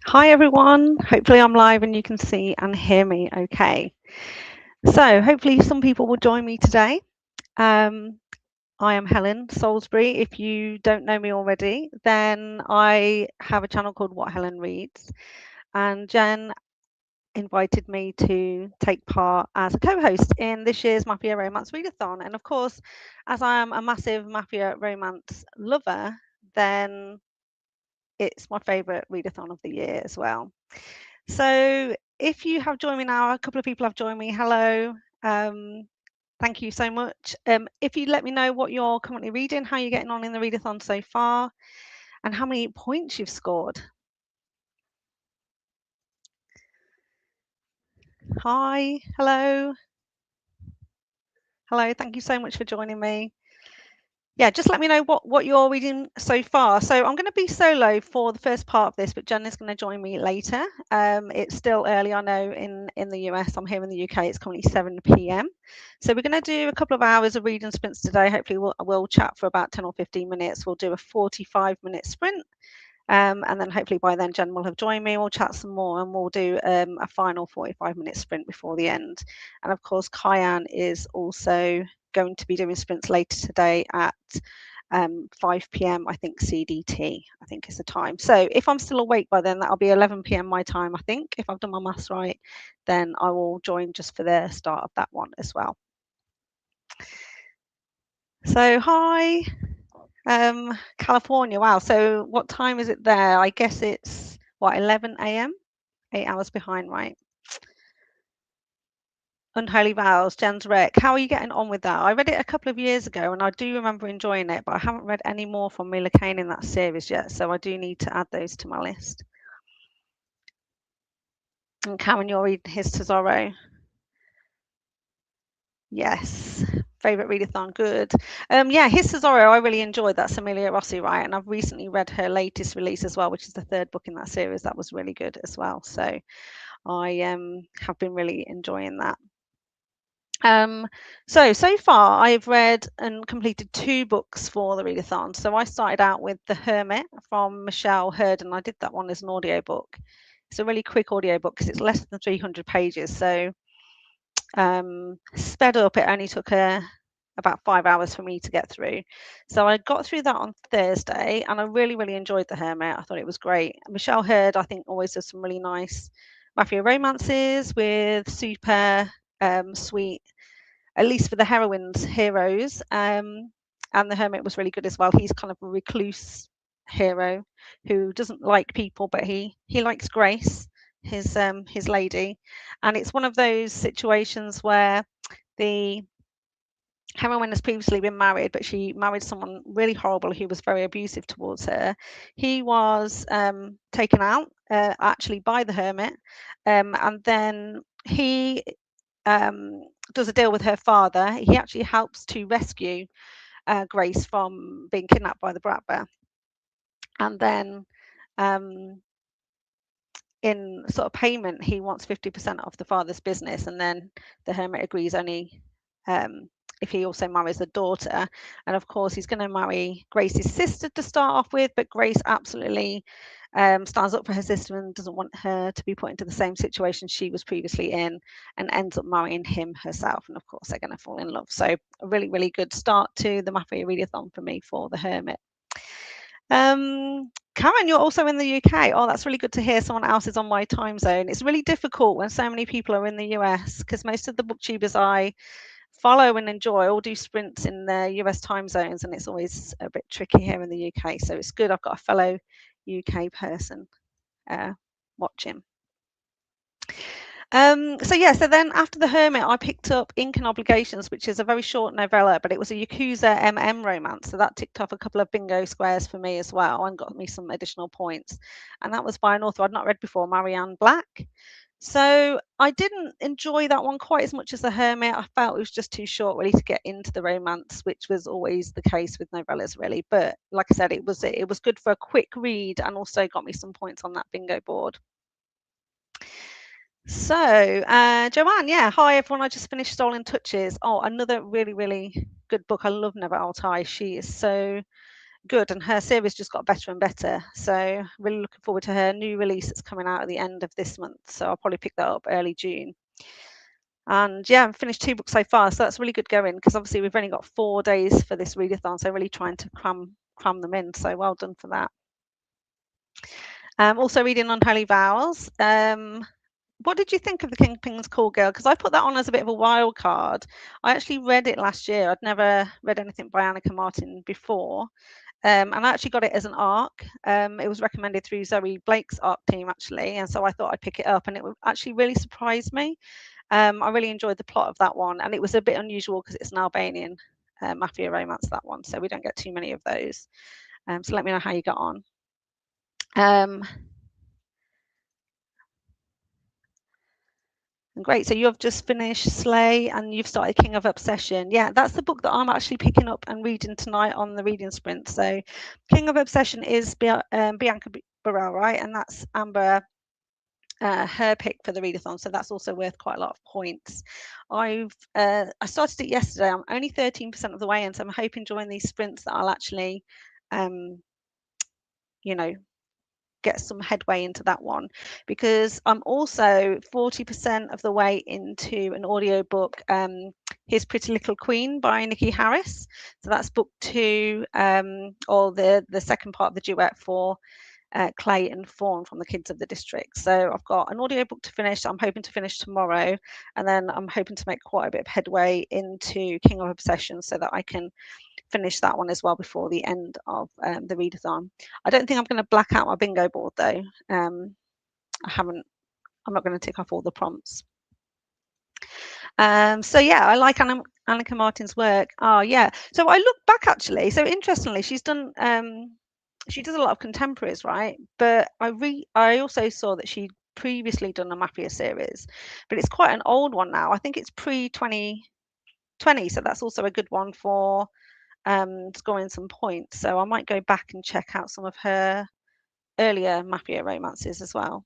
Hi everyone, hopefully I'm live and you can see and hear me okay. So hopefully some people will join me today. Um, I am Helen Salisbury. If you don't know me already, then I have a channel called What Helen Reads, and Jen invited me to take part as a co-host in this year's Mafia Romance Readathon. And of course, as I am a massive Mafia romance lover, then it's my favourite readathon of the year as well. So if you have joined me now, a couple of people have joined me. Hello. Um, Thank you so much. If you let me know what you're currently reading, how you're getting on in the readathon so far, and how many points you've scored. Hi. Hello. Hello. Thank you so much for joining me. Yeah, just let me know what you're reading so far. So I'm going to be solo for the first part of this, but Jen is going to join me later. It's still early, I know, in the US. I'm here in the UK. It's currently 7 p.m. So we're going to do a couple of hours of reading sprints today. Hopefully we'll chat for about 10 or 15 minutes. We'll do a 45-minute sprint. And then hopefully by then Jen will have joined me. We'll chat some more and we'll do a final 45-minute sprint before the end. And of course, Kyan is also going to be doing sprints later today at 5 p.m. I think CDT, I think is the time. So if I'm still awake by then, that'll be 11 p.m. my time, I think. If I've done my maths right, then I will join just for the start of that one as well. So hi. California. Wow. So what time is it there? I guess it's what, 11 a.m. 8 hours behind, right? Unholy Vows, Jen's Wreck. How are you getting on with that? I read it a couple of years ago and I do remember enjoying it, but I haven't read any more from Mila Kane in that series yet, so I do need to add those to my list. And Karen, you're reading His Tesoro. Yes. Favorite readathon, good. Yeah, His Tesoro, I really enjoyed. That's Amelia Rossi, right? And I've recently read her latest release as well, which is the third book in that series. That was really good as well. So I have been really enjoying that. So far I've read and completed 2 books for the readathon. So I started out with The Hermit from Michelle Hurd, and I did that one as an audiobook. It's a really quick audiobook because it's less than 300 pages. So sped up, it only took about 5 hours for me to get through. So I got through that on Thursday and I really, really enjoyed The Hermit. I thought it was great. Michelle Hurd, I think, always does some really nice mafia romances with super sweet, at least for the heroines, heroes. And The Hermit was really good as well. He's kind of a recluse hero who doesn't like people, but he likes Grace, his lady. And it's one of those situations where the heroine has previously been married, but she married someone really horrible who was very abusive towards her. He was taken out actually by the Hermit, and then he does a deal with her father. He actually helps to rescue Grace from being kidnapped by the Brat Bear. And then in sort of payment, he wants 50% of the father's business. And then the Hermit agrees only if he also marries the daughter. And of course, he's going to marry Grace's sister to start off with, but Grace absolutely stands up for her sister and doesn't want her to be put into the same situation she was previously in, and ends up marrying him herself. And of course, they're going to fall in love. So a really, really good start to the Mafia readathon for me for The Hermit. Karen, you're also in the UK. Oh, that's really good to hear someone else is on my time zone. It's really difficult when so many people are in the US because most of the booktubers I follow and enjoy all do sprints in the US time zones, and it's always a bit tricky here in the UK. So it's good I've got a fellow UK person watching. So then after The Hermit, I picked up Ink and Obligations, which is a very short novella, but it was a Yakuza MM romance. So that ticked off a couple of bingo squares for me as well and got me some additional points. And that was by an author I'd not read before, Marianne Black. So I didn't enjoy that one quite as much as The Hermit. I felt it was just too short really to get into the romance, which was always the case with novellas really. But like I said, it was good for a quick read and also got me some points on that bingo board. So, Joanne, yeah, hi everyone. I just finished Stolen Touches. Oh, another really, really good book. I love Never Altai. She is so good, and her series just got better and better. So really looking forward to her new release that's coming out at the end of this month. So I'll probably pick that up early June. And yeah, I've finished 2 books so far, so that's really good going, because obviously we've only got 4 days for this readathon, so really trying to cram them in. So well done for that. Also reading Unholy Vows. What did you think of the Kingpin's Call Girl? Because I put that on as a bit of a wild card. I actually read it last year. I'd never read anything by Annika Martin before. And I actually got it as an ARC. It was recommended through Zoe Blake's ARC team, actually, and so I thought I'd pick it up, and it actually really surprised me. I really enjoyed the plot of that one, and it was a bit unusual because it's an Albanian mafia romance, that one, so we don't get too many of those. So let me know how you got on. Great. So you've just finished Slay and you've started King of Obsession. Yeah, that's the book that I'm actually picking up and reading tonight on the reading sprint. So King of Obsession is Bianca Burrell, right? And that's Amber, her pick for the readathon. So that's also worth quite a lot of points. I started it yesterday. I'm only 13% of the way in, so I'm hoping during these sprints that I'll actually, you know, get some headway into that one, because I'm also 40% of the way into an audiobook, His Pretty Little Queen by Nikki Harris. So that's book 2, or the second part of the duet for Clay and Fawn from the Kids of the District. So I've got an audiobook to finish. I'm hoping to finish tomorrow, and then I'm hoping to make quite a bit of headway into King of Obsession so that I can finish that one as well before the end of the readathon. I don't think I'm going to black out my bingo board though. I'm not going to tick off all the prompts. So yeah, I like Annika Martin's work. Oh yeah. So I look back actually. So interestingly, she's done she does a lot of contemporaries, right? But I also saw that she'd previously done a Mafia series, but it's quite an old one now. I think it's pre-2020, so that's also a good one for scoring some points. So I might go back and check out some of her earlier Mafia romances as well.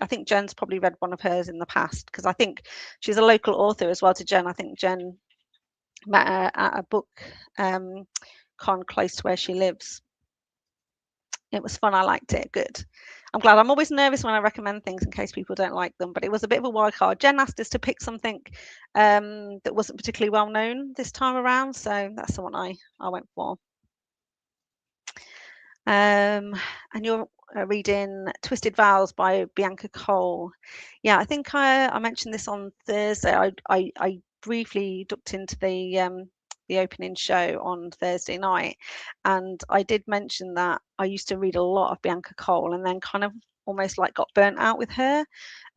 I think Jen's probably read one of hers in the past, because I think she's a local author as well to Jen. I think Jen met her at a book con close to where she lives. It was fun. I liked it. Good. I'm glad. I'm always nervous when I recommend things in case people don't like them, but it was a bit of a wild card. Jen asked us to pick something that wasn't particularly well known this time around, so that's the one I went for. And you're reading Twisted Vows by Bianca Cole. Yeah, I think I mentioned this on Thursday. I briefly ducked into the opening show on Thursday night, and I did mention that I used to read a lot of Bianca Cole and then kind of almost like got burnt out with her.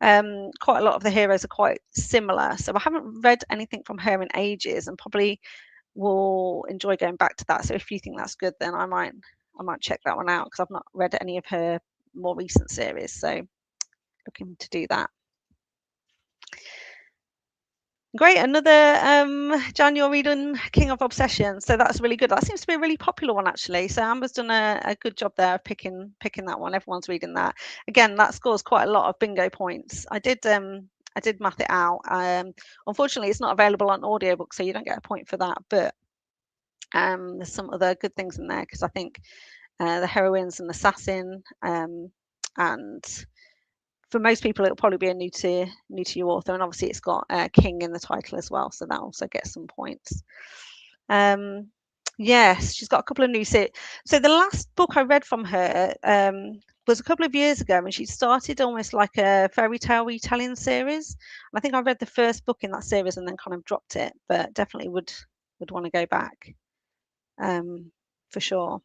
Quite a lot of the heroes are quite similar, so I haven't read anything from her in ages, and probably will enjoy going back to that. So if you think that's good, then I might check that one out, because I've not read any of her more recent series, so looking to do that. Great. Another Jan, you're reading King of Obsession, so that's really good. That seems to be a really popular one actually, so Amber's done a good job there of picking that one. Everyone's reading that. Again, that scores quite a lot of bingo points. I did math it out. Unfortunately it's not available on audiobook, so you don't get a point for that, but there's some other good things in there, because I think the heroine's an assassin, and for most people it'll probably be a new to you author, and obviously it's got King in the title as well, so that also gets some points. Yes, she's got a couple of new so the last book I read from her was a couple of years ago, and she started almost like a fairy tale retelling series, and I think I read the first book in that series and then kind of dropped it, but definitely would want to go back for sure.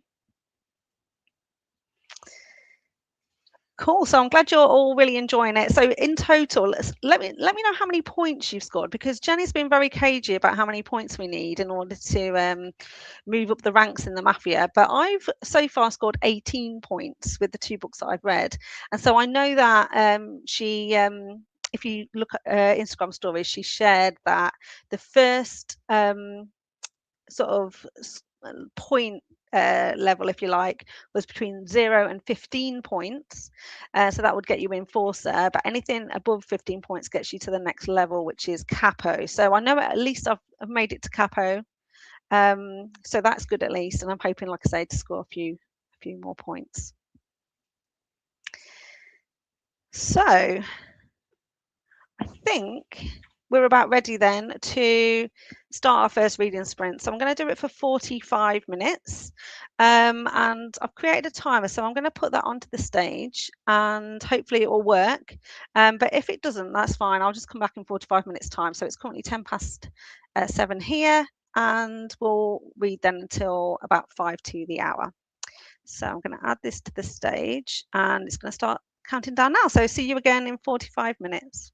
Cool. So I'm glad you're all really enjoying it. So in total, let me know how many points you've scored, because Jenny's been very cagey about how many points we need in order to move up the ranks in the Mafia. But I've so far scored 18 points with the 2 books that I've read, and so I know that she. If you look at her Instagram stories, she shared that the first sort of point level, if you like, was between 0 and 15 points. So that would get you Enforcer, but anything above 15 points gets you to the next level, which is Capo. So I know at least I've made it to Capo. So that's good at least, and I'm hoping, like I say, to score a few more points. So I think we're about ready then to start our first reading sprint. So I'm going to do it for 45 minutes. And I've created a timer, so I'm going to put that onto the stage and hopefully it will work. But if it doesn't, that's fine. I'll just come back in 45 minutes time. So it's currently 10 past 7 here, and we'll read then until about 5 to the hour. So I'm going to add this to the stage and it's going to start counting down now. So see you again in 45 minutes.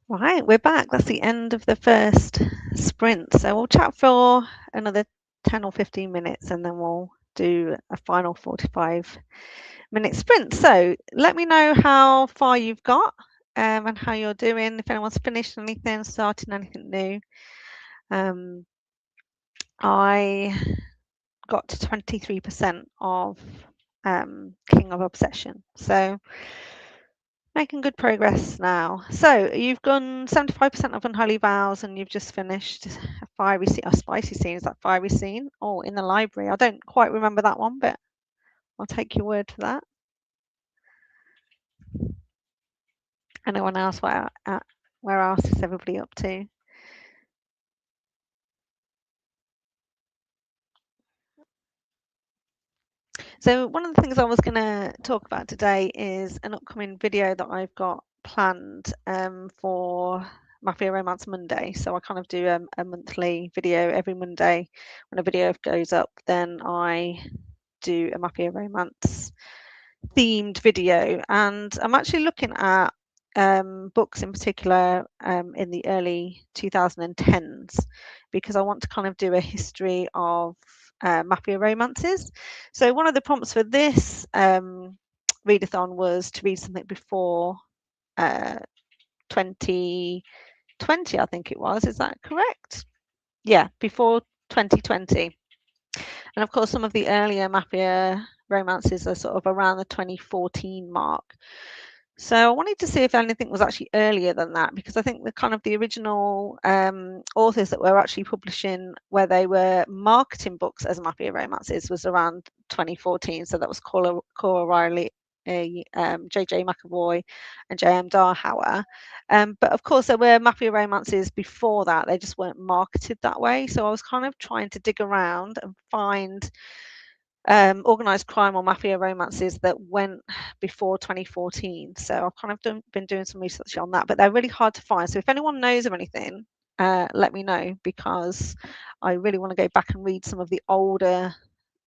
Right, we're back. That's the end of the first sprint. So we'll chat for another 10 or 15 minutes and then we'll do a final 45-minute sprint. So let me know how far you've got and how you're doing. If anyone's finished anything, starting anything new. I got to 23% of King of Obsession. So making good progress now. So you've done 75% of Unholy Vows and you've just finished a fiery scene, a spicy scene. Is that fiery scene? Oh, in the library. I don't quite remember that one, but I'll take your word for that. Anyone else? Where else is everybody up to? So one of the things I was going to talk about today is an upcoming video that I've got planned for Mafia Romance Monday. So I kind of do a monthly video every Monday. When a video goes up, then I do a Mafia Romance themed video, and I'm actually looking at books in particular in the early 2010s because I want to kind of do a history of Mafia romances. So one of the prompts for this readathon was to read something before 2020, I think it was. Is that correct? Yeah, before 2020. And of course, some of the earlier Mafia romances are sort of around the 2014 mark. So I wanted to see if anything was actually earlier than that, because I think the kind of the original authors that were actually publishing where they were marketing books as Mafia romances was around 2014. So that was Cora Riley, J.J. McAvoy and J.M. Darhauer. But of course, there were Mafia romances before that. They just weren't marketed that way. So I was kind of trying to dig around and find organised crime or mafia romances that went before 2014. So I've kind of been doing some research on that, but they're really hard to find. So if anyone knows of anything, let me know, because I really want to go back and read some of the older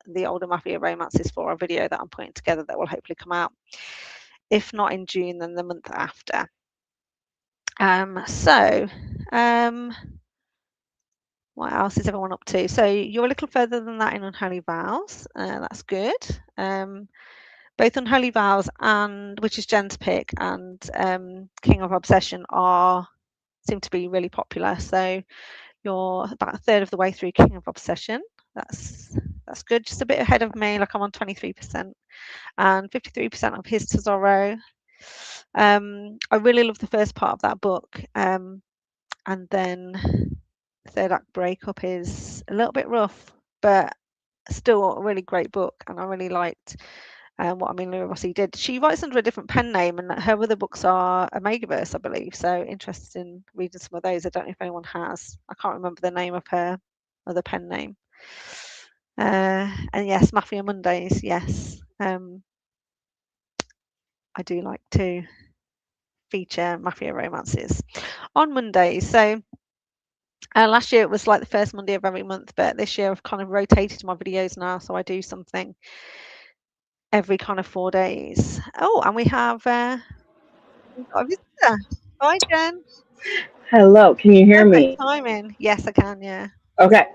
mafia romances for a video that I'm putting together that will hopefully come out, if not in June, then the month after. What else is everyone up to? So you're a little further than that in Unholy Vows. That's good. Both Unholy Vows and which is Jen's pick and King of Obsession seem to be really popular. So you're about a third of the way through King of Obsession. That's good. Just a bit ahead of me. Like I'm on 23% and 53% of His to Zorro. I really love the first part of that book. And then the third act breakup is a little bit rough, but still a really great book, and I really liked what Amelia Rossi did. She writes under a different pen name, and her other books are Omegaverse, I believe. So interested in reading some of those. I don't know if anyone has. I can't remember the name of her other pen name. And yes, Mafia Mondays. Yes, I do like to feature Mafia romances on Mondays. So last year it was like the first Monday of every month, but this year I've kind of rotated my videos now, so I do something every kind of 4 days. Oh, and we've got a visitor. Hi, Jen. Hello, can you hear Perfect me? timing. Yes, I can. Yeah. Okay.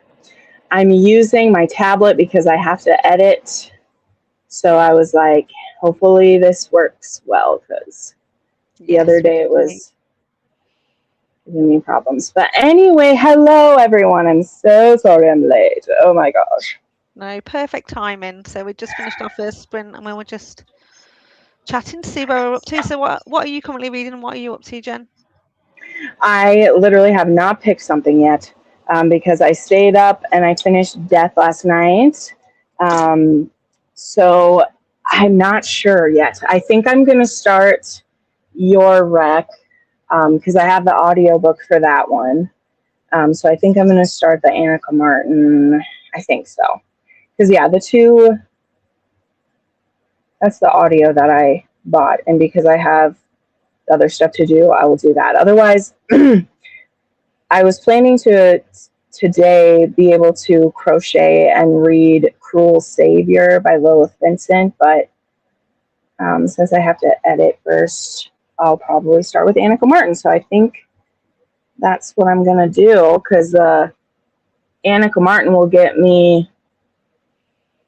I'm using my tablet because I have to edit. So I was like, hopefully this works well, because the other Yes, we day can it hear you. was giving me problems. But anyway, hello everyone. I'm so sorry I'm late. Oh my gosh. No, perfect timing. So we just finished our first sprint, and we were just chatting to see where we're up to. So what are you currently reading, and what are you up to, Jen? I literally have not picked something yet because I stayed up and I finished Death last night. So I'm not sure yet. I think I'm going to start Your Wreck because I have the audiobook for that one. So I think I'm going to start the Annika Martin. I think so. Because, yeah, that's the audio that I bought. And because I have other stuff to do, I will do that. Otherwise, I was planning to today be able to crochet and read Cruel Savior by Lilith Vincent, but since I have to edit first, I'll probably start with Annika Martin. So I think that's what I'm gonna do because Annika Martin will get me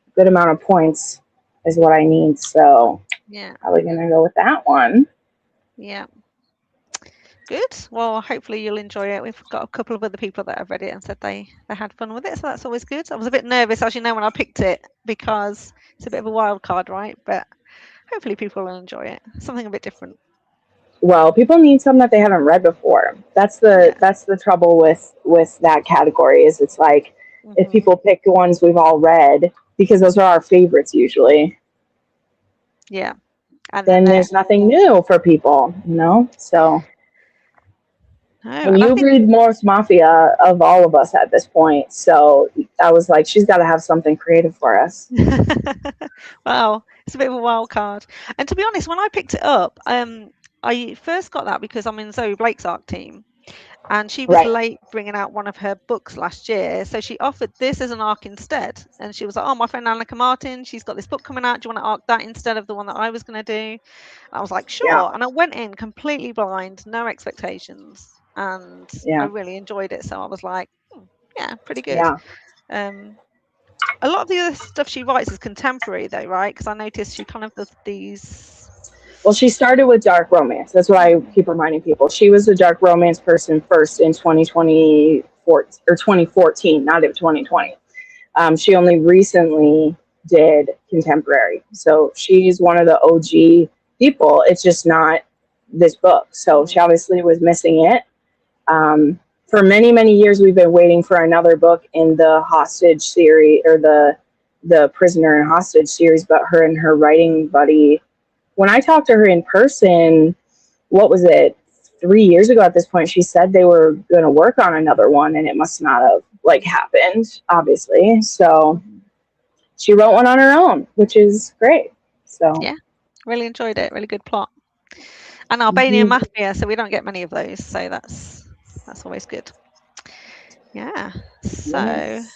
a good amount of points is what I need. So Yeah. probably gonna go with that one. Yeah. Good. Well, hopefully you'll enjoy it. We've got a couple of other people that have read it and said they had fun with it, so that's always good. I was a bit nervous, as you know, when I picked it because it's a bit of a wild card, right? But hopefully people will enjoy it. Something a bit different. Well, people need something that they haven't read before. Yeah. That's the trouble with that category is it's like if Hmm. people pick the ones we've all read because those are our favorites usually, Yeah. And then then there's nothing new for people, you know? So no, and and I you think read most Mafia of all of us at this point. So I was like, she's got to have something creative for us. well, it's a bit of a wild card. And to be honest, when I picked it up, I first got that because I'm in Zoe Blake's ARC team. And she was Right. late bringing out one of her books last year, so she offered this as an arc instead. And she was like, "Oh, my friend Annika Martin, she's got this book coming out. Do you want to arc that instead of the one that I was going to do?" And I was like, Yeah. "Sure." And I went in completely blind, no expectations, and I Yeah. really enjoyed it. So I was like, "Yeah, pretty good." Yeah. Um, a lot of the other stuff she writes is contemporary, though, right? Because I noticed she kind of does these. Well, she started with dark romance. That's what I keep reminding people. She was a dark romance person first in 2024 or 2014, not in 2020. She only recently did contemporary. So she's one of the OG people. It's just not this book. So she Mm, obviously was missing it. For many, many years, we've been waiting for another book in the hostage series or the prisoner and hostage series, but her and her writing buddy, when I talked to her in person, what was it, 3 years ago at this point, she said they were going to work on another one and it must not have like mm, happened, obviously. So mhm. she wrote one on her own, which is great. So Yeah, really enjoyed it. Really good plot. And Albanian mhm, Mafia, so we don't get many of those, so that's always good. Yeah. So yes.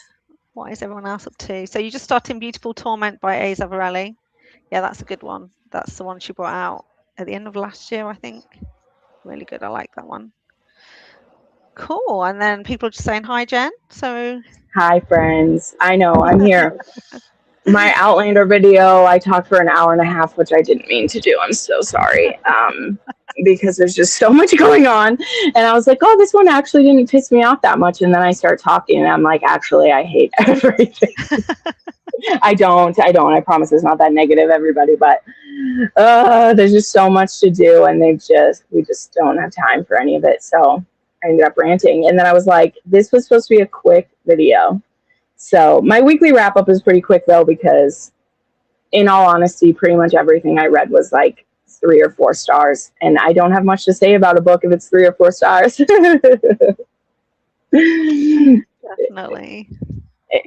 what is everyone else up to? So you just starting Beautiful Torment by A. Zavarelli. Yeah, that's a good one. That's the one she brought out at the end of last year, I think. Really good. I like that one. Cool. And then people just saying hi, Jen. So Hi, friends. I know I'm here. My Outlander video, I talked for an hour and a half, which I didn't mean to do. I'm so sorry. Because there's just so much going on. And I was like, oh, this one actually didn't piss me off that much. And then I start talking and I'm like, actually, I hate everything. I promise it's not that negative, everybody, but there's just so much to do and we just don't have time for any of it. So I ended up ranting. And then I was like, this was supposed to be a quick video. So my weekly wrap up is pretty quick though, because in all honesty, pretty much everything I read was like 3 or 4 stars. And I don't have much to say about a book if it's 3 or 4 stars. definitely.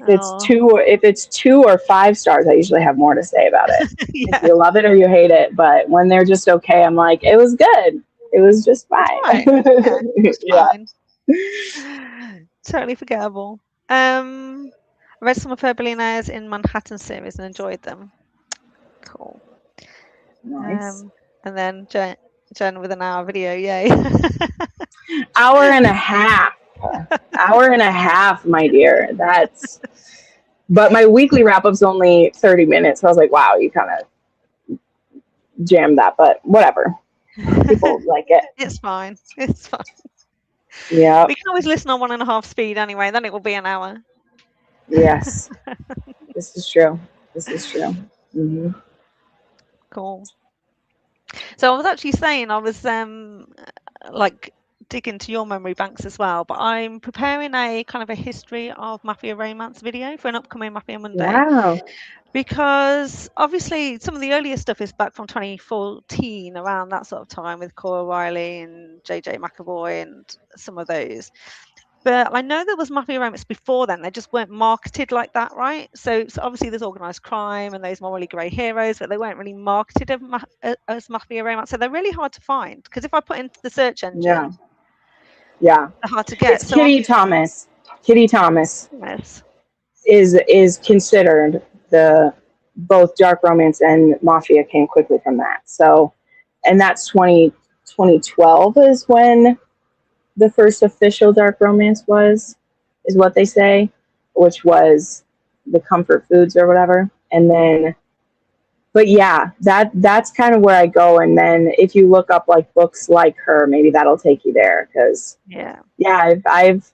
Oh, If it's 2 or 5 stars, I usually have more to say about it. If yeah. you love it or you hate it, but when they're just okay, I'm like, it was good. It was just That's fine. right. Yeah, just Yeah. fine. Totally forgettable. I read some of her Billionaires in Manhattan series and enjoyed them. Cool. Nice. Um, and then Jen with an hour video, yay. Hour and a half. Hour and a half, my dear. But my weekly wrap up's only 30 minutes. So I was like, wow, you kind of jammed that, but whatever. People like it. It's fine. It's fine. Yep. We can always listen on 1.5 speed anyway, then it will be an hour. Yes. This is true. This is true. Hmm. Cool. So I was actually saying I was like dig into your memory banks as well, but I'm preparing a kind of a history of Mafia romance video for an upcoming Mafia Monday Wow. because obviously some of the earlier stuff is back from 2014, around that sort of time with Cora Riley and JJ McAvoy and some of those. But I know there was mafia romance before then. They just weren't marketed like that, right? So obviously there's organised crime and those morally grey heroes, but they weren't really marketed as mafia romance. So they're really hard to find because if I put into the search Yeah. engine, Yeah. they're hard to It's get. So I'm Kitty Thomas. Kitty Thomas yes, is considered the both dark romance and mafia came quickly from that. So, and that's 2012 is when the first official dark romance was, is what they say, which was the comfort foods or whatever. And then, but yeah, that's kind of where I go. And then if you look up like books like her, maybe that'll take you there. Cause Yeah. yeah, I've,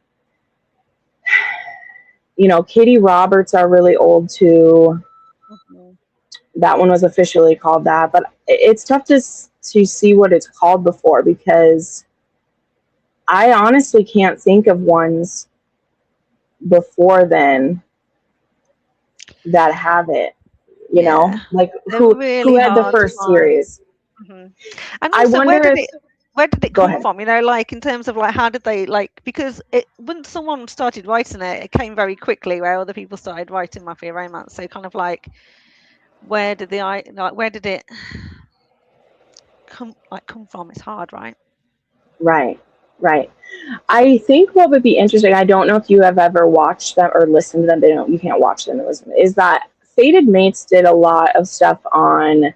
you know, Katie Roberts are really old too. Mhm. That one was officially called that, but it's tough to see what it's called before because I honestly can't think of ones before then that have it. You Yeah. know, like They're who really had the hard to first find. series? Mhm. And I also, wonder if. where did it Go come ahead. from? You know, like in terms of like how did they like because it when someone started writing it, it came very quickly where other people started writing mafia romance. So kind of like where did where did it come from? It's hard, right? Right, right. I think what would be interesting. I don't know if you have ever watched them or listened to them. They don't. You can't watch them and listen. Is that Fated Mates did a lot of stuff on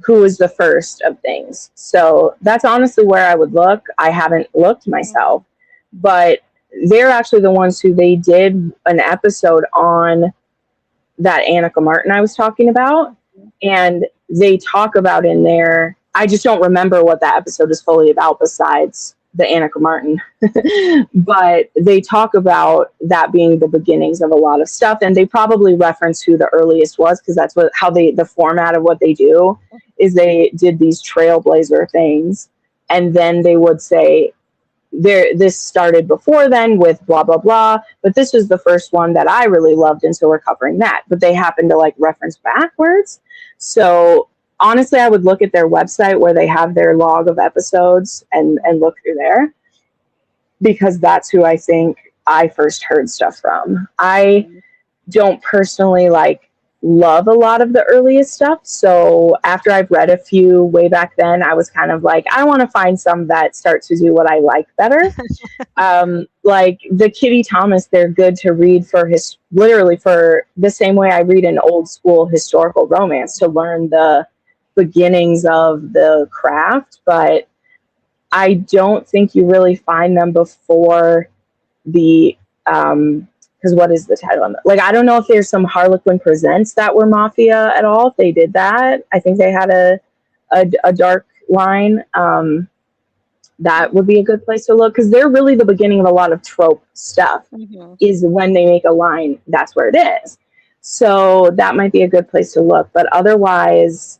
who was the first of things. So that's honestly where I would look. I haven't looked Mhm. myself, but they're actually the ones who they did an episode on that Annika Martin I was talking about. Mhm. And they talk about in there, I just don't remember what that episode is fully about besides the Annika Martin. But they talk about that being the beginnings of a lot of stuff. And they probably reference who the earliest was because that's how the format of what they do is they did these trailblazer things. And then they would say, this started before then with blah blah blah, but this is the first one that I really loved, and so we're covering that. But they happen to like reference backwards. So honestly, I would look at their website where they have their log of episodes and look through there because that's who I think I first heard stuff from. I Mhm. don't personally like love a lot of the earliest stuff. So after I've read a few way back then, I was kind of like, I want to find some that start to do what I like better. Like the Kitty Thomas, they're good to read for his literally for the same way I read an old school historical romance to learn the beginnings of the craft. But I don't think you really find them before the because what is the title? Like I don't know if there's some Harlequin Presents that were Mafia at all. If they did that, I think they had a dark line. That would be a good place to look because they're really the beginning of a lot of trope stuff. Mhm. Is when they make a line, that's where it is. So that might be a good place to look. But otherwise,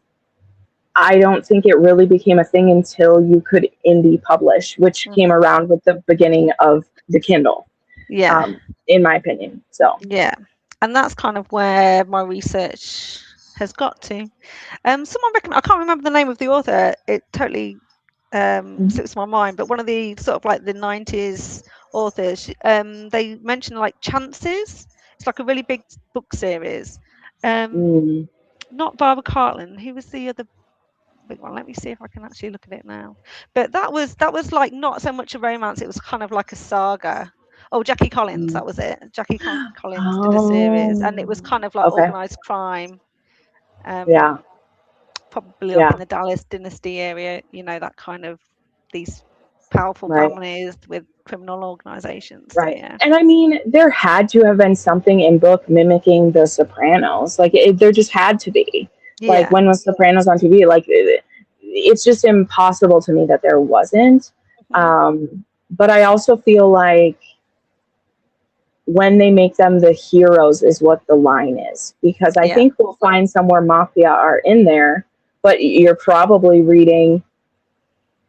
I don't think it really became a thing until you could indie publish, which came Mhm. around with the beginning of the Kindle, Yeah. in my opinion. So, Yeah. And that's kind of where my research has got to. Someone recommend I can't remember the name of the author. It totally slips my mind, but one of the sort of like the 90s authors, they mentioned like Chances. It's like a really big book series. Um, mm, Not Barbara Cartland. Who was the other big one? Let me see if I can actually look at it now. But that was like not so much a romance. It was kind of like a saga. Oh, Jackie Collins, mm. that was it. Collins did a series, and it was Oh, kind of like okay. organized crime. Um, Yeah, Probably like in yeah, the Dallas Dynasty area, that kind of these powerful right. families with criminal organizations. So Right. yeah. And I mean, there had to have been something in book mimicking The Sopranos. Like, there just had to be. Like, Yeah. when was Sopranos on TV? Like, it's just impossible to me that there wasn't. Mhm. But I also feel like when they make them the heroes is what the line is. Because I Yeah. think we'll find somewhere Mafia are in there, but you're probably reading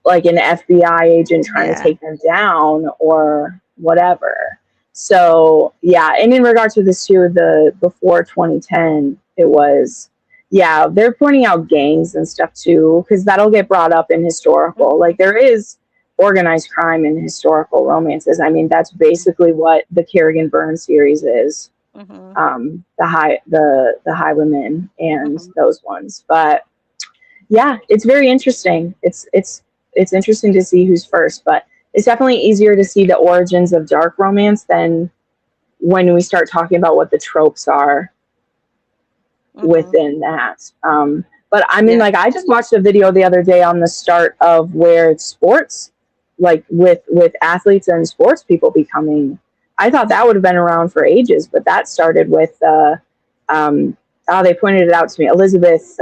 like an FBI agent trying to Yeah. take them down or whatever. So yeah, and in regards to this too, the before 2010, it was they're pointing out gangs and stuff too, because that'll get brought up in historical. Like Mhm. there is organized crime in historical romances. I mean, that's basically what the Kerrigan Burns series is. Mhm. The Highwaymen and Mhm. those ones. But yeah, it's very interesting. It's interesting to see who's first, but it's definitely easier to see the origins of dark romance than when we start talking about what the tropes are Mhm. within that. But I mean, Yeah. like I just watched a video the other day on the start of where it's sports. like with athletes and sports people becoming, I thought that would have been around for ages, but that started with they pointed it out to me, Elizabeth,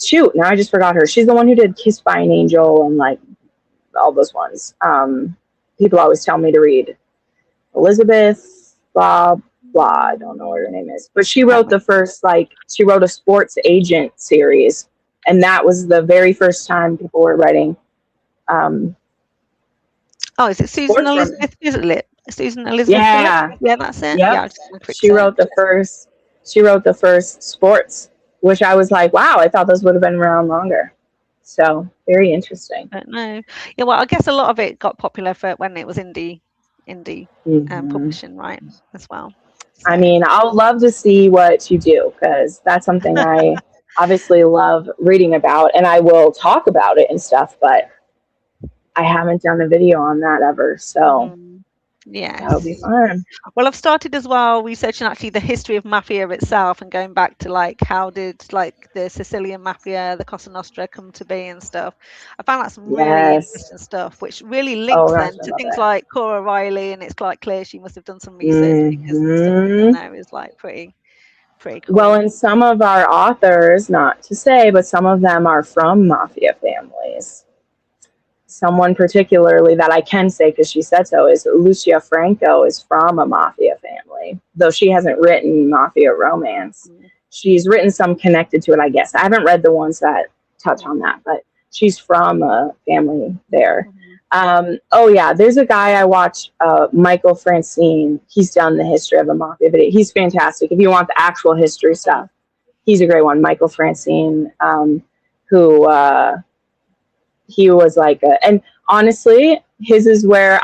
shoot, now I just forgot her. She's the one who did Kissed by an Angel and like all those ones. People always tell me to read Elizabeth blah blah. I don't know what her name is, but she wrote the first, like, she wrote a sports agent series, and that was the very first time people were writing. Is it Susan Elizabeth? Isn't it Susan Elizabeth? Yeah, yeah, that's it. yep. Yeah, she wrote the first. She wrote the first sports, which I was like, wow, I thought those would have been around longer. So very interesting. I don't know. Yeah, well, I guess a lot of it got popular for when it was indie publishing, right, as well. So. I mean, I'll love to see what you do, because that's something I obviously love reading about, and I will talk about it and stuff, but I haven't done a video on that ever. So yeah, that'll be fun. Well, I've started as well researching actually the history of Mafia itself, and going back to like how did like the Sicilian Mafia, the Cosa Nostra come to be and stuff. I found out some really interesting stuff, which really links then to things like Cora Riley, and it's quite clear she must have done some research because the stuff in there is like pretty cool. Well, and some of our authors, not to say, but some of them are from Mafia families. Someone particularly that I can say, because she said so, is Lucia Franco is from a Mafia family, though she hasn't written Mafia romance. She's written some connected to it, I guess. I haven't read the ones that touch on that, but she's from a family there. There's a guy I watch, Michael Francine. He's done the history of a Mafia video. He's fantastic. If you want the actual history stuff, he's a great one. Michael Francine, he was like, and honestly, his is where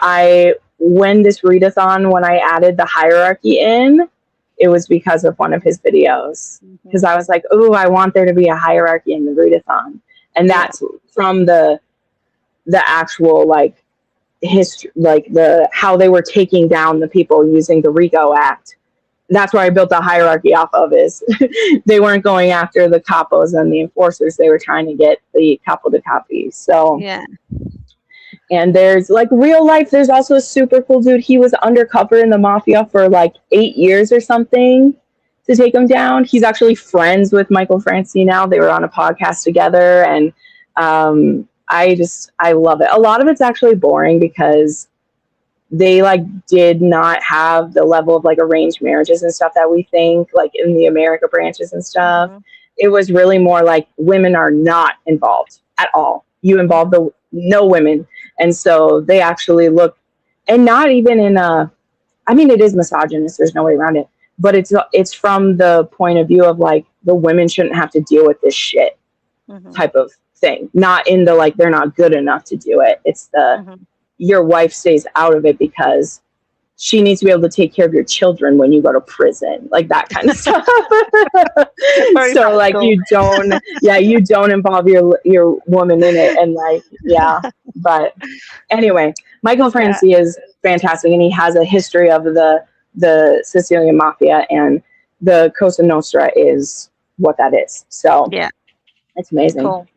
when this readathon, when I added the hierarchy in, it was because of one of his videos. Because I was like, oh, I want there to be a hierarchy in the readathon. And that's from the actual, like, history, like how they were taking down the people using the RICO Act. That's where I built the hierarchy off of, is they weren't going after the capos and the enforcers. They were trying to get the capo de capi. So, and there's like real life. There's also a super cool dude. He was undercover in the Mafia for like 8 years or something to take him down. He's actually friends with Michael Francine now. They were on a podcast together. And I love it. A lot of it's actually boring because they like did not have the level of like arranged marriages and stuff that we think like in the America branches and stuff. It was really more like women are not involved at all. You involve no women. And so they actually look, and not even in it is misogynist. There's no way around it, but it's from the point of view of like the women shouldn't have to deal with this shit type of thing. Not in the like, they're not good enough to do it. It's the, your wife stays out of it because she needs to be able to take care of your children when you go to prison, like that kind of stuff. So like you don't involve your woman in it. And like, but anyway, Michael Franci is fantastic. And he has a history of the Sicilian Mafia, and the Cosa Nostra is what that is. So it's amazing. Cool.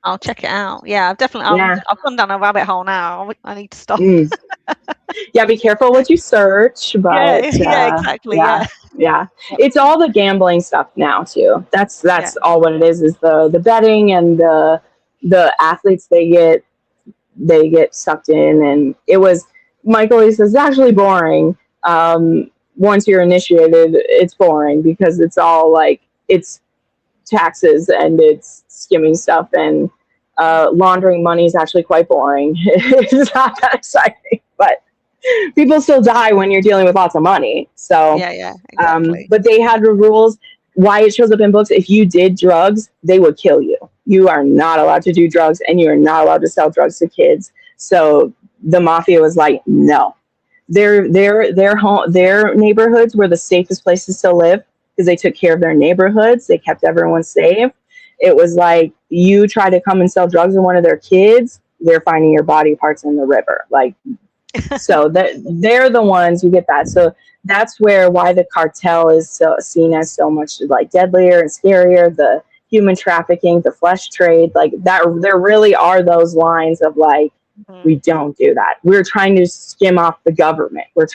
I'll check it out. Yeah, I've definitely. I've gone down a rabbit hole now. I need to stop. Be careful what you search. But exactly. Yeah. It's all the gambling stuff now too. That's all what it is the betting and the athletes they get sucked in. And it was, Michael, he says, it's actually boring. Once you're initiated, it's boring because it's all like it's taxes and it's skimming stuff, and laundering money is actually quite boring. It's not that exciting, but people still die when you're dealing with lots of money. So exactly. But they had the rules why it shows up in books. If you did drugs, they would kill you. You are not allowed to do drugs, and you are not allowed to sell drugs to kids. So the Mafia was like, no, their neighborhoods were the safest places to live, because they took care of their neighborhoods. They kept everyone safe. It was like, you try to come and sell drugs to one of their kids, they're finding your body parts in the river. Like, so they're the ones who get that. So that's why the cartel is so seen as so much like deadlier and scarier. human trafficking, the flesh trade, like that. There really are those lines of like, we Mhm. don't do that. We're trying to skim off the government. We're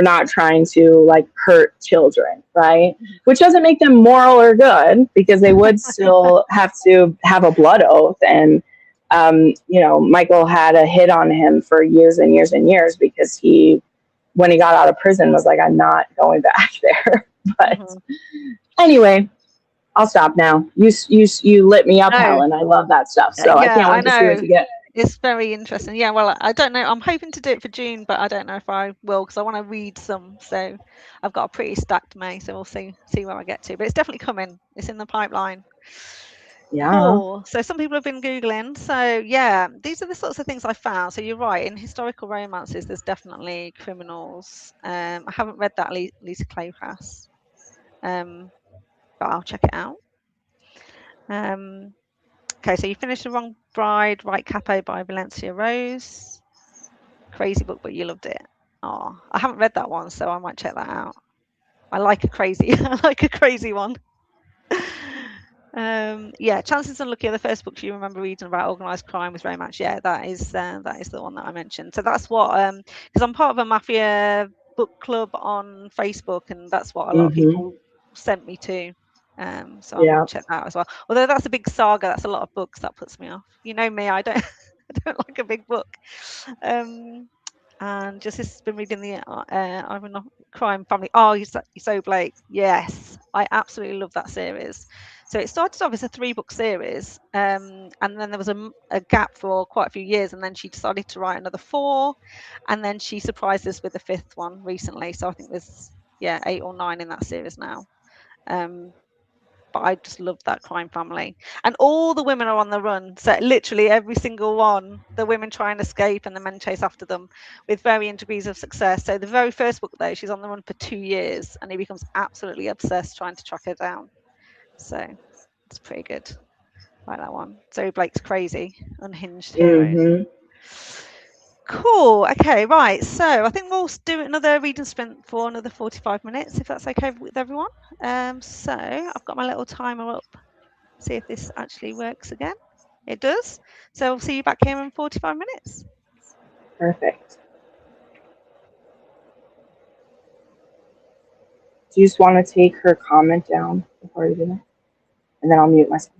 not trying to like hurt children, right? Mhm. Which doesn't make them moral or good, because they would still have to have a blood oath. And Michael had a hit on him for years and years and years, because when he got out of prison, was like, I'm not going back there. But Mhm. anyway, I'll stop now. You lit me up, No, Helen. I love that stuff. So I yeah, can't I wait to see what know. you get. It's very interesting. Yeah, well, I don't know. I'm hoping to do it for June, but I don't know if I will because I want to read some. So I've got a pretty stacked May, so we'll see where I get to. But it's definitely coming. It's in the pipeline. Yeah. Cool. So some people have been Googling. So yeah, these are the sorts of things I found. So you're right. In historical romances, there's definitely criminals. I haven't read that Lisa Kleypas, but I'll check it out. Um, okay, so you finished The Wrong Bride, Right Capo by Valencia Rose. Crazy book, but you loved it. Oh, I haven't read that one, so I might check that out. I like a crazy, I like a crazy one. Yeah, Chances Unlucky are the first books you remember reading about organised crime with romance. Yeah, that is the one that I mentioned. So that's what because I'm part of a Mafia book club on Facebook, and that's what a lot of Mm-hmm. people sent me to. So I Yeah. might check that out as well. Although that's a big saga, that's a lot of books. That puts me off. You know me, I don't I don't like a big book. Um, and just has been reading the Iron Crime Family. Oh, you're so Blake. Yes, I absolutely love that series. So it started off as a 3-book series, and then there was a gap for quite a few years, and then she decided to write another 4, and then she surprised us with the 5th one recently. So I think there's 8 or 9 in that series now. But I just loved that crime family. And all the women are on the run. So literally every single one, the women try and escape and the men chase after them with varying degrees of success. So the very first book, though, she's on the run for 2 years and he becomes absolutely obsessed trying to track her down. So it's pretty good. Like that one. Zoe Blake's crazy, unhinged heroes. Mm-hmm. Cool. Okay, right. So I think we'll do another reading sprint for another 45 minutes, if that's okay with everyone. So I've got my little timer up. See if this actually works again. It does. So I'll see you back here in 45 minutes. Perfect. Do you just want to take her comment down before you do that? And then I'll mute myself.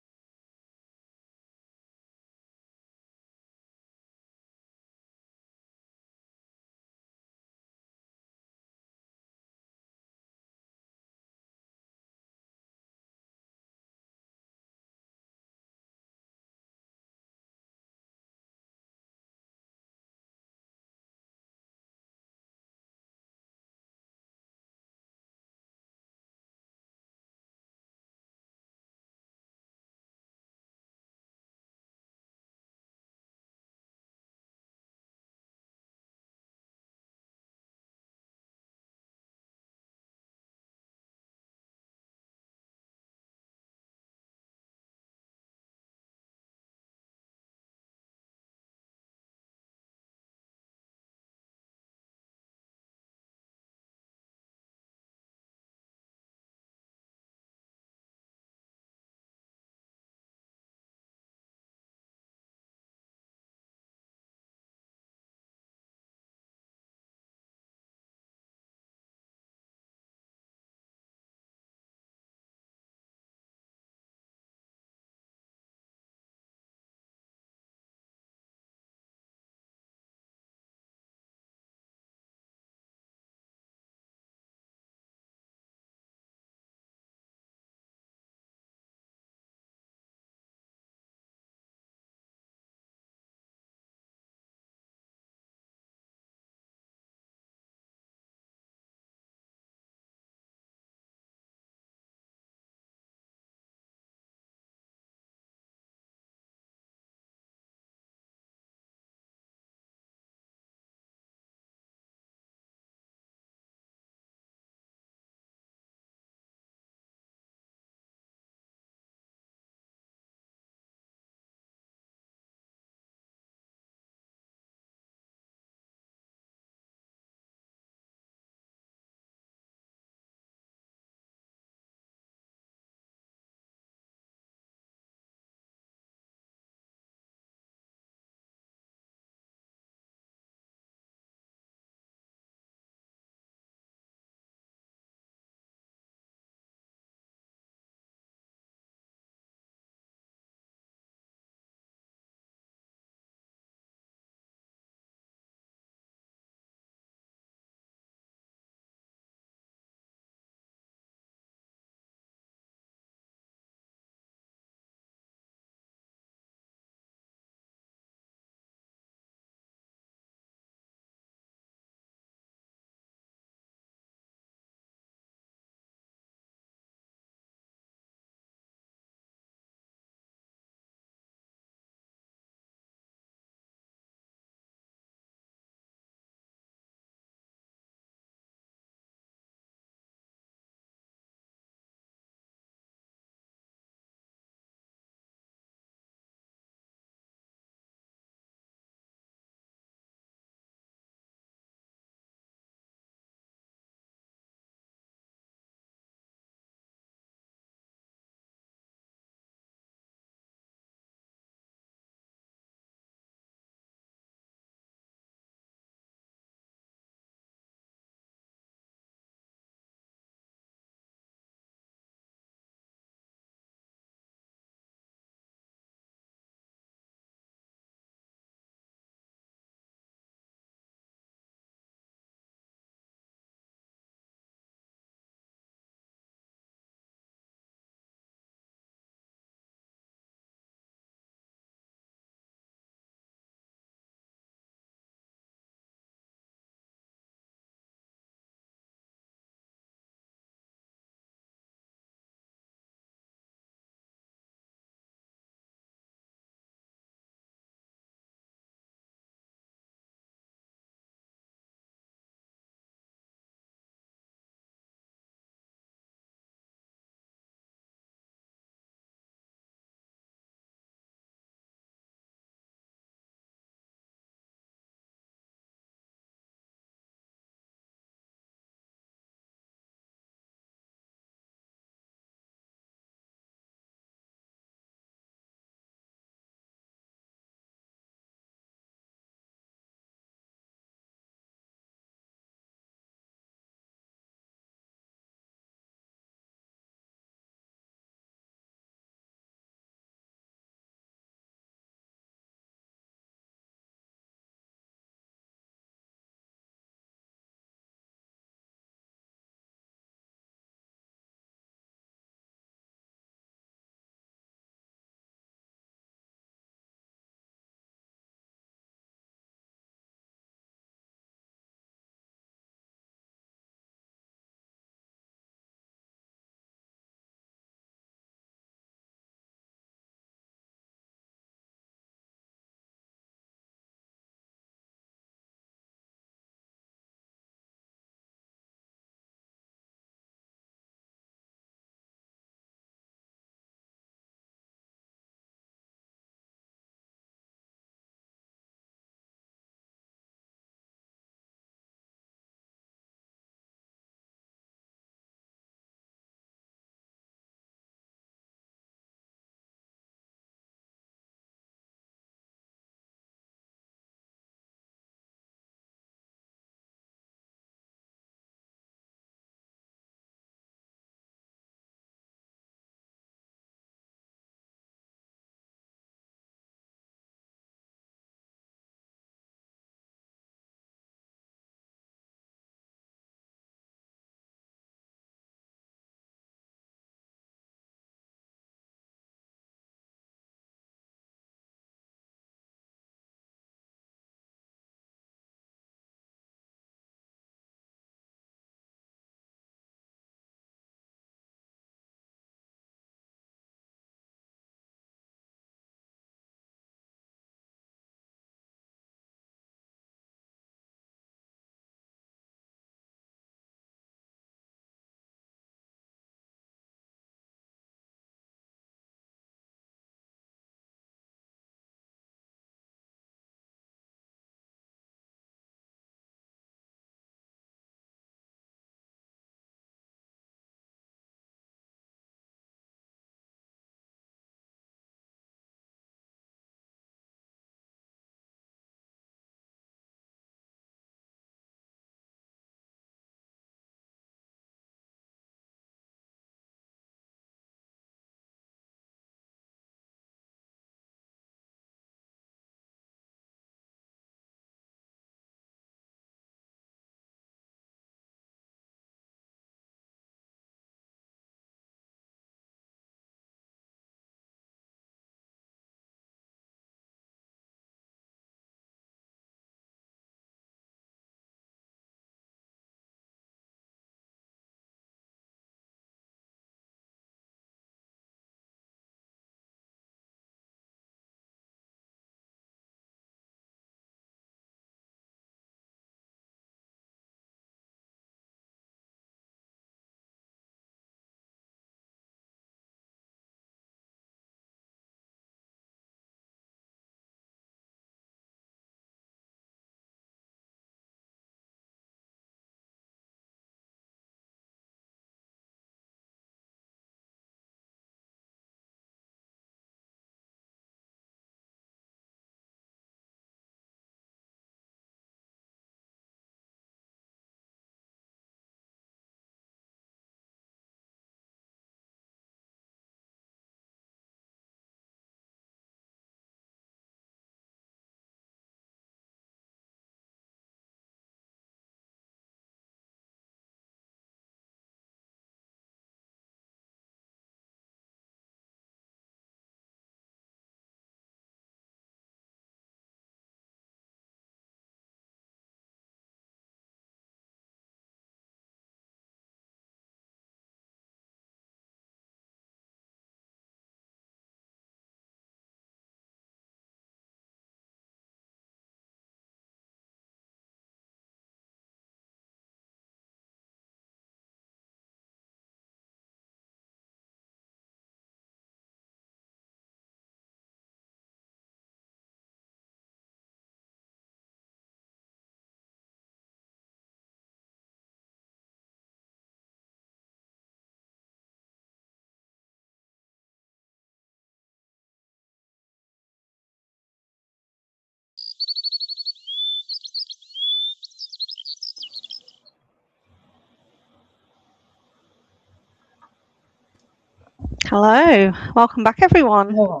Hello, welcome back, everyone. Oh,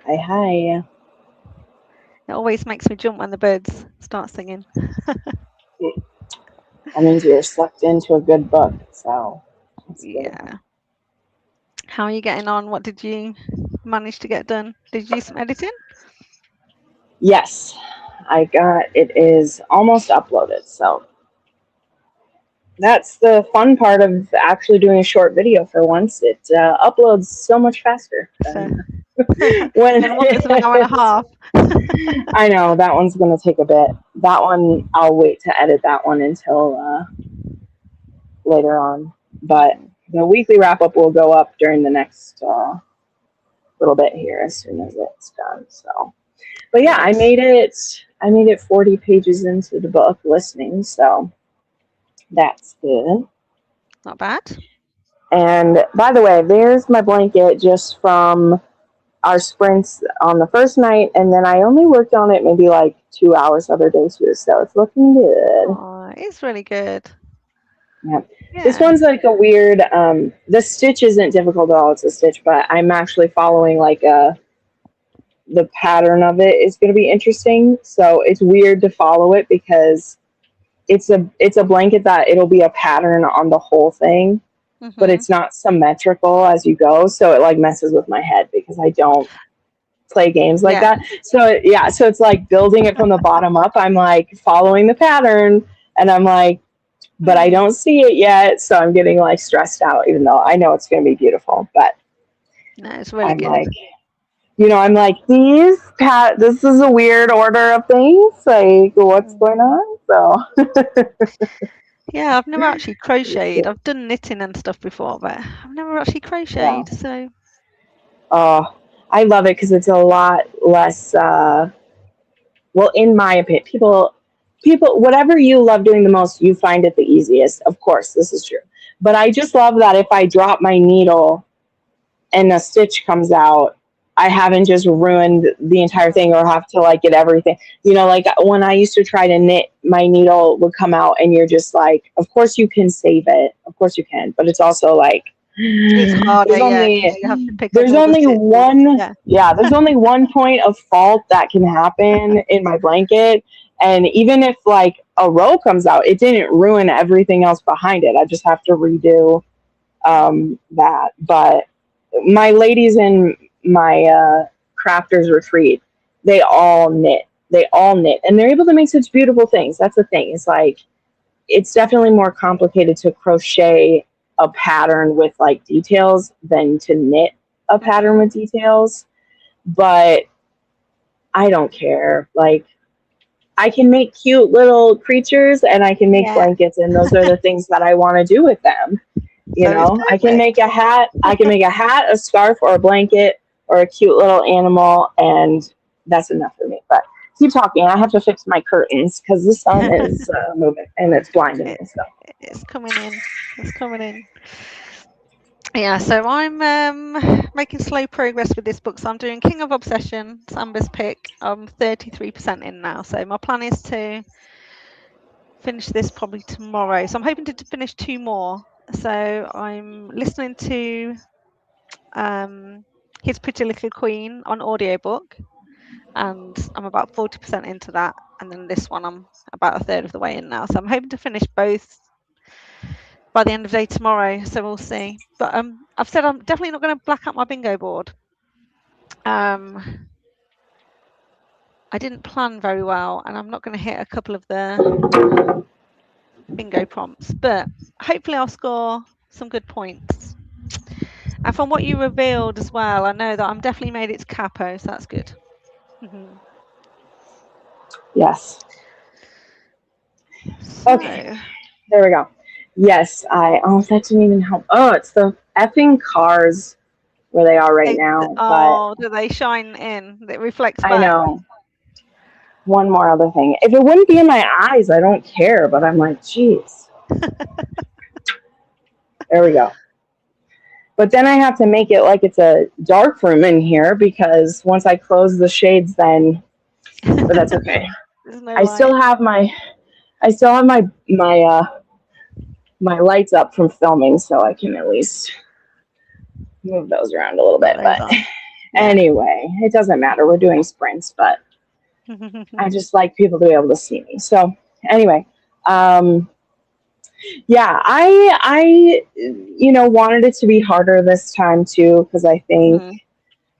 hi, hi. It always makes me jump when the birds start singing. That means you're sucked into a good book, so that's good. Yeah. How are you getting on? What did you manage to get done? Did you do some editing? Yes, I got it is almost uploaded, so that's the fun part of actually doing a short video for once. It uploads so much faster So, than when then one that's an hour and a half. I know that one's going to take a bit. That one, I'll wait to edit that one until later on. But the weekly wrap up will go up during the next little bit here as soon as it's done. So, but yeah, Good. I made it 40 pages into the book listening, so that's good. Not bad. And by the way, there's my blanket just from our sprints on the first night, and then I only worked on it maybe like 2 hours the other day too, so it's looking good. Oh, it's really good. Yeah. This Yeah. one's like a weird, the stitch isn't difficult at all, it's a stitch, but I'm actually following like the pattern of it is going to be interesting. So it's weird to follow it because it's a blanket that it'll be a pattern on the whole thing, but Mhm. it's not symmetrical as you go. So it like messes with my head because I don't play games like Yeah. that. So yeah, so it's like building it from the bottom up. I'm like following the pattern, and I'm like, but I Mm. don't see it yet. So I'm getting like stressed out, even though I know it's going to be beautiful. But No, it's really I'm good. like, I'm like, this is a weird order of things. Like, what's going Mm. on? So, Yeah, I've never actually it's crocheted. good. I've done knitting and stuff before, but I've never actually Yeah. crocheted. So, Oh, I love it because it's a lot less, well, in my opinion, whatever you love doing the most, you find it the easiest. Of course, this is true. But I just love that if I drop my needle and a stitch comes out, I haven't just ruined the entire thing or have to like get everything. Like when I used to try to knit, my needle would come out, and you're just like, of course you can save it, of course you can, but it's also like it's harder, there's yeah, because only you have to pick up there's all the only stitches. one Yeah. yeah there's only one point of fault that can happen in my blanket, and even if like a row comes out, it didn't ruin everything else behind it. I just have to redo that. But my ladies in my crafters retreat, they all knit. They all knit, and they're able to make such beautiful things. That's the thing. It's like it's definitely more complicated to crochet a pattern with like details than to knit a pattern Mhm. with details. But I don't care. Like I can make cute little creatures and I can make Yeah. blankets, and those are the things that I want to do with them. So it's I can make perfect. a hat. I can make a hat, a scarf, or a blanket, or a cute little animal, and that's enough for me. But keep talking. I have to fix my curtains because the sun is moving and it's blinding It, me. So it's coming in. It's coming in. Yeah, so I'm making slow progress with this book. So I'm doing King of Obsession, Samba's pick. I'm 33% in now. So my plan is to finish this probably tomorrow. So I'm hoping to finish two more. So I'm listening to um, His Pretty Little Queen on audiobook, and I'm about 40% into that. And then this one, I'm about a third of the way in now. So I'm hoping to finish both by the end of the day tomorrow. So we'll see. But I've said I'm definitely not going to black out my bingo board. Um, I didn't plan very well, and I'm not going to hit a couple of the bingo prompts, but hopefully I'll score some good points. And from what you revealed as well, I know that I'm definitely made it to capo, so that's good. yes. Okay, So, there we go. Yes, that didn't even help. Oh, it's the effing cars where they are right now. But oh, do they shine in? It reflects I back. know one more other thing. If it wouldn't be in my eyes, I don't care. But I'm like, geez. There we go. But then I have to make it like it's a dark room in here because once I close the shades, then. But that's okay. There's no I light. still have my. I still have my lights up from filming, so I can at least move those around a little Put bit. those But on. Yeah. anyway, it doesn't matter. We're doing sprints, but I just like people to be able to see me. So anyway, um, yeah, I wanted it to be harder this time too because I think Mhm.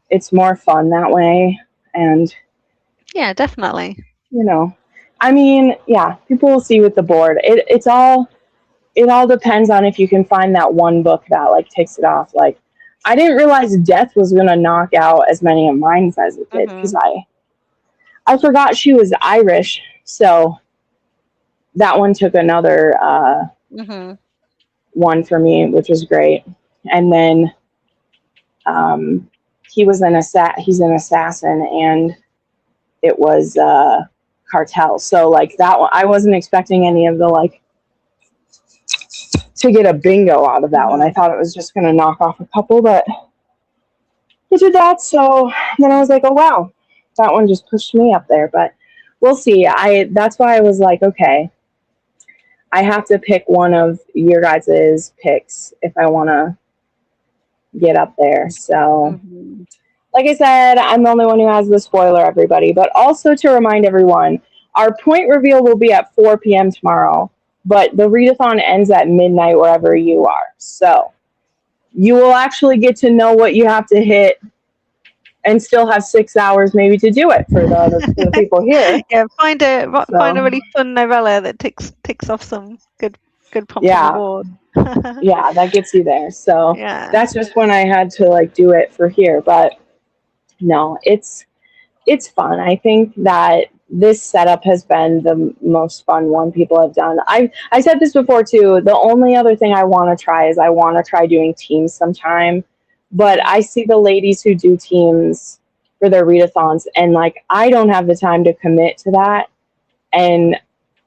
it's more fun that way. And Yeah, definitely. you know, I mean, yeah, people will see with the board. It all depends on if you can find that one book that like takes it off. Like, I didn't realize Death was gonna knock out as many of mine as it did because Mhm. I forgot she was Irish, so that one took another Mhm. one for me, which was great. And then um, he's an assassin, and it was cartel. So like that one, I wasn't expecting any of the like to get a bingo out of that one. I Mhm. thought it was just gonna knock off a couple, but it did that. So then I was like, oh wow, that one just pushed me up there. But we'll see. I That's why I was like, okay, I have to pick one of your guys' picks if I want to get up there. So Mhm. like I said, I'm the only one who has the spoiler, everybody. But also to remind everyone, our point reveal will be at 4 p.m. tomorrow, but the readathon ends at midnight wherever you Mhm. are. So you will actually get to know what you have to hit and still have 6 hours maybe to do it for the people here. Yeah, find a So really fun novella that ticks off some good prompts on the yeah, board. yeah, that gets you there. So Yeah. that's just when I had to like do it for here. But no, it's fun. I think that this setup has been the most fun one people have done. I said this before too. The only other thing I want to try is I want to try doing teams sometime. But Mhm. I see the ladies who do teams for their readathons, and like I don't have the time to commit to that. And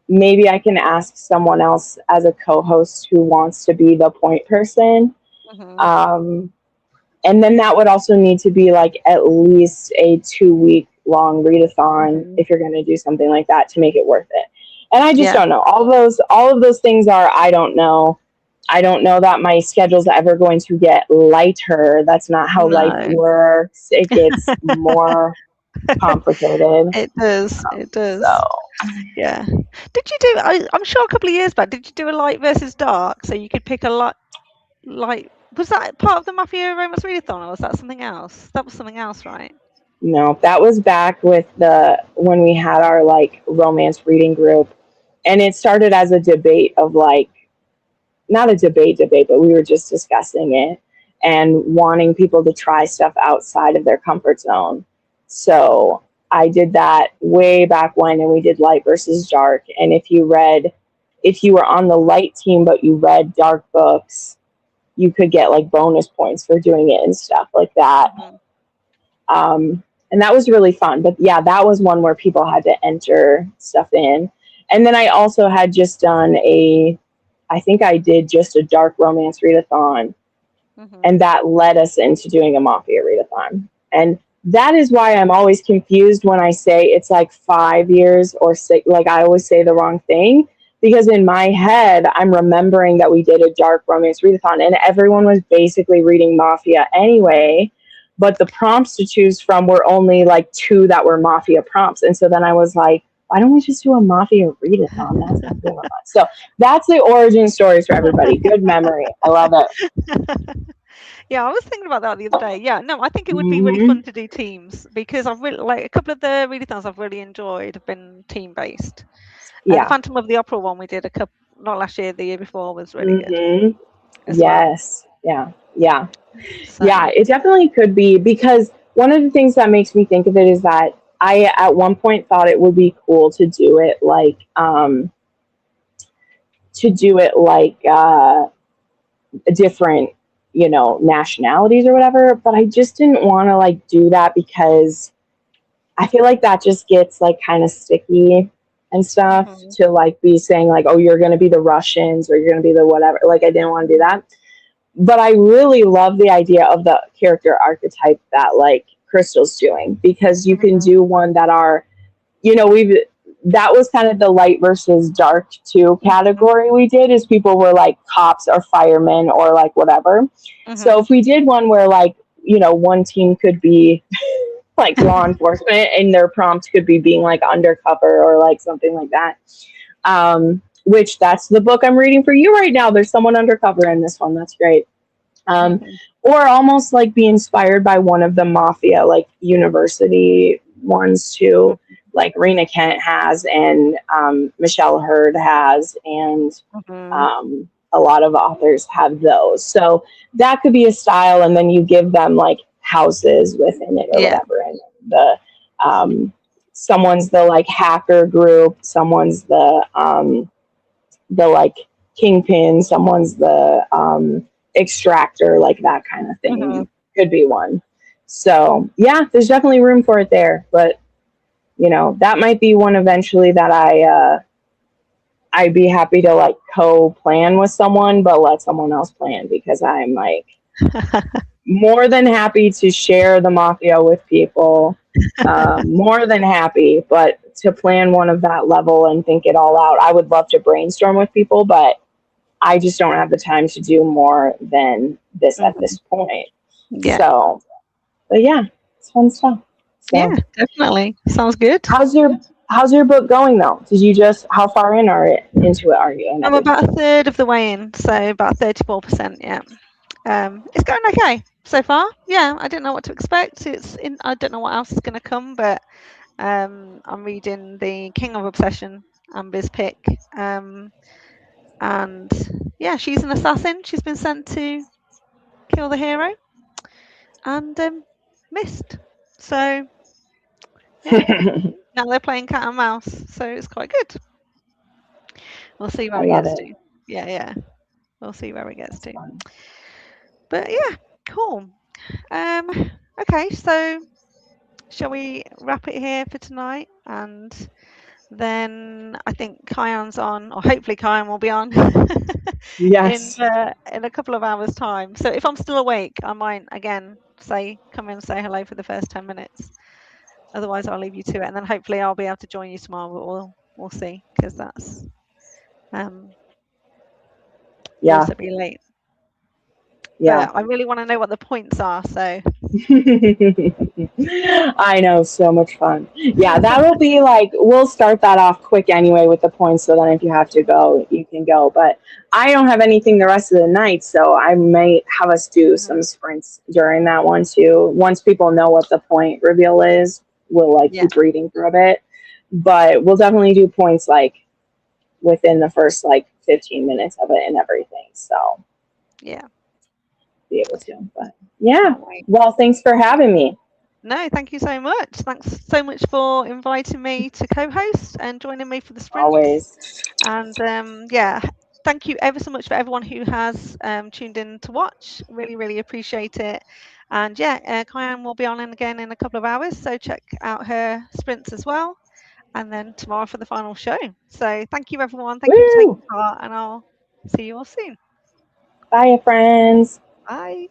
maybe I can ask someone else as a co-host who wants to be the point person. Mhm. Um, and then that would also need to be like at least a 2 week long readathon Mhm. if you're going to do something like that to make it worth it. And I just Yeah. don't know. All of those things are I don't know. I don't know that my schedule's ever going to get lighter. That's not how life No. works. It gets more complicated. It does. It So does. Yeah. Did you do? I'm sure a couple of years back. Did you do a light versus dark? So you could pick a light. Was that part of the Mafia Romance Readathon, or was that something else? That was something else, right? no, that was back with the when we had our like romance reading group, and it started as a debate of like not a debate, but we were just discussing it and wanting people to try stuff outside of their comfort zone. So I did that way back when, and we did light versus dark. And if you were on the light team but you read dark books, you could get like bonus points for doing it and stuff like that. Mhm. And that was really fun. But yeah, that was one where people had to enter stuff in. And then I also had just done I think I did just a dark romance readathon, Mhm. and that led us into doing a Mafia readathon. And that is why I'm always confused when I say it's like 5 years or six. Like I always say the wrong thing because in my head I'm remembering that we did a dark romance readathon, and everyone was basically reading Mafia anyway. But the prompts to choose from were only like two that were Mafia prompts, and so then I was like, why don't we just do a Mafia readathon? That's not doing a lot. So that's the origin stories for everybody. Good memory. I love it. Yeah, I was thinking about that the other day. Yeah, no, I think it would be really Mm-hmm. fun to do teams because I've really like a couple of the readathons I've really enjoyed have been team based. The Yeah. Phantom of the Opera one we did a couple not last year, the year before was really good Mm-hmm. as well. Yes. Yeah. Yeah. So, Yeah. It definitely could be because one of the things that makes me think of it is that I at one point thought it would be cool to do it like different, nationalities or whatever. But I just didn't want to like do that because I feel like that just gets like kind of sticky and stuff mhm, to like be saying like, oh, you're going to be the Russians or you're going to be the whatever. Like I didn't want to do mhm, that. But I really love the idea of the character archetype that like Crystal's doing because you can mhm, do one that are, we've that was kind of the light versus dark too Mhm. category we did, is people were like cops or firemen or like whatever. So Mhm. if we did one where like, one team could be like law enforcement and their prompt could be being like undercover or like something like that. Which that's the book I'm reading for you right now. There's someone undercover in this one. That's great. Um, Mhm. or almost like be inspired by one of the Mafia, like university ones too, Mhm. like Rena Kent has, and Michelle Hurd has, and Mhm. a lot of authors have those. So that could be a style, and then you give them like houses within it or Yeah. whatever, and the um, someone's the like hacker group, someone's the like kingpin, someone's the extractor, like that kind of Mhm. thing could be one. So yeah, there's definitely room for it there, but that might be one eventually that I'd be happy to like co-plan with someone, but let someone else plan, because I'm like more than happy to share the Mafia with people. More than happy, but to plan one of that level and think it all out, I would love to brainstorm with people, but I just don't have the time to do more than this at Mhm. this point. Yeah. So, but yeah, it's fun stuff. Yeah, So, definitely. Sounds good. how's your how's your book going though? Did you just how far in are it into it are you and I'm about everything? a third of the way in, so about 34%. Yeah. It's going okay so far. Yeah, I didn't know what to expect. I don't know what else is going to come, but I'm reading The King of Obsession, Amber's pick. And yeah, she's an assassin. She's been sent to kill the hero and missed. So yeah, I now they're playing cat and mouse. So it's quite good. We'll see where it love gets it. to. Yeah, yeah. We'll see where it gets It's to. fun. But yeah, cool. Okay, so shall we wrap it here for tonight? And then I think Kyan's on, or hopefully Kyan will be on Yes. in a couple of hours' time. So if I'm still awake, I might again come in and say hello for the first 10 minutes. Otherwise, I'll leave you to it, and then hopefully I'll be able to join you tomorrow. But we'll see, because that's um will Yeah. also be late. Yeah. But I really want to know what the points are. So I know, so much fun. Yeah, that'll be like, we'll start that off quick anyway with the points, so then if you have to go, you can go. But I don't have anything the rest of the night, so I might have us do some Mhm. sprints during that one too. Once people know what the point reveal is, we'll like Yeah, keep reading for a bit. But we'll definitely do points like within the first like 15 minutes of it and everything. So yeah, be able to. But yeah. can't wait. Well, thanks for having me. No, thank you so much. Thanks so much for inviting me to co-host and joining me for the sprints. Always. And yeah, thank you ever so much for everyone who has tuned in to watch. Really, really appreciate it. And yeah, Kyan will be on in again in a couple of hours, so check out her sprints as well. And then tomorrow for the final show. So thank you, everyone. Thank you for taking Woo! part, and I'll see you all soon. Bye, friends. Bye.